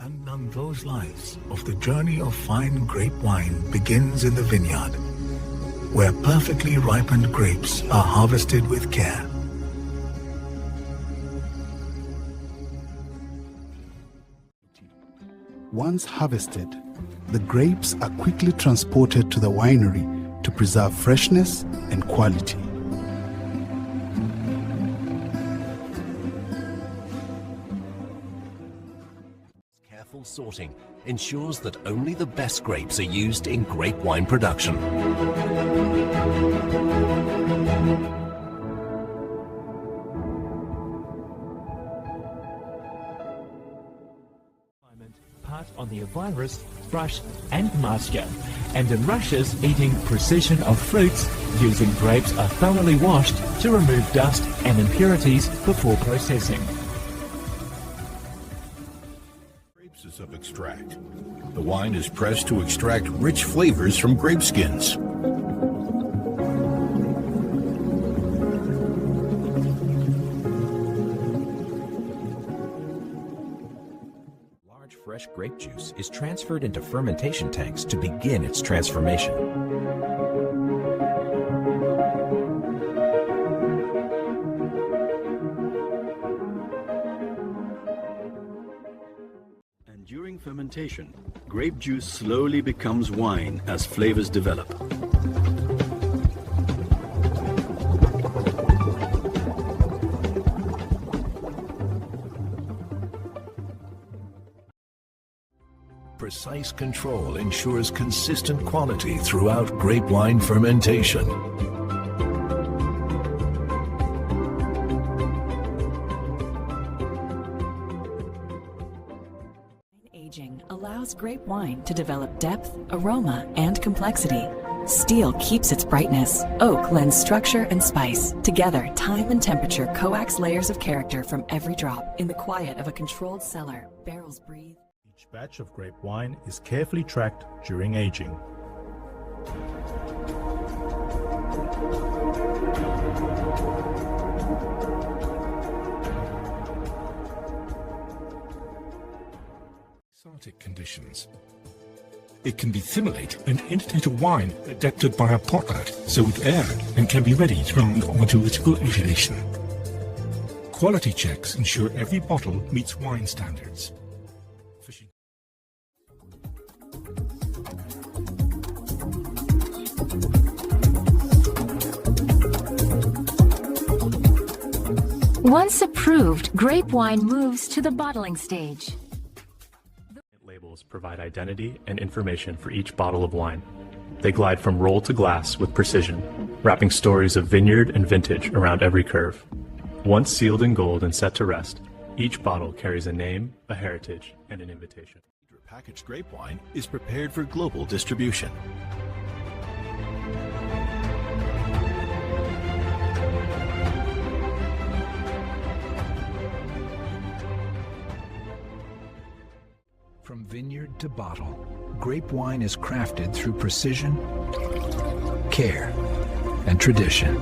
And none those lives of the journey of fine grape wine begins in the vineyard, where perfectly ripened grapes are harvested with care. Once harvested, the grapes are quickly transported to the winery to preserve freshness and quality. Careful sorting ensures that only the best grapes are used in grape wine production. Part on the virus, brush and masker, and in rushes eating precision of fruits using grapes are thoroughly washed to remove dust and impurities before processing. Grapes is of extract. The wine is pressed to extract rich flavors from grape skins. Fresh grape juice is transferred into fermentation tanks to begin its transformation. And during fermentation, grape juice slowly becomes wine as flavors develop. Precise control ensures consistent quality throughout grape wine fermentation. Aging allows grape wine to develop depth, aroma, and complexity. Steel keeps its brightness. Oak lends structure and spice. Together, time and temperature coax layers of character from every drop. In the quiet of a controlled cellar, barrels breathe. Each batch of grape wine is carefully tracked during aging. Exotic conditions. It can be simulate an indicator wine adapted by a potluck, so it's aired and can be ready to run onto vertical agitation. Quality checks ensure every bottle meets wine standards. Once approved, grape wine moves to the bottling stage. Labels provide identity and information for each bottle of wine. They glide from roll to glass with precision, wrapping stories of vineyard and vintage around every curve. Once sealed in gold and set to rest, each bottle carries a name, a heritage, and an invitation. Packaged grape wine is prepared for global distribution. From vineyard to bottle, grape wine is crafted through precision, care, and tradition.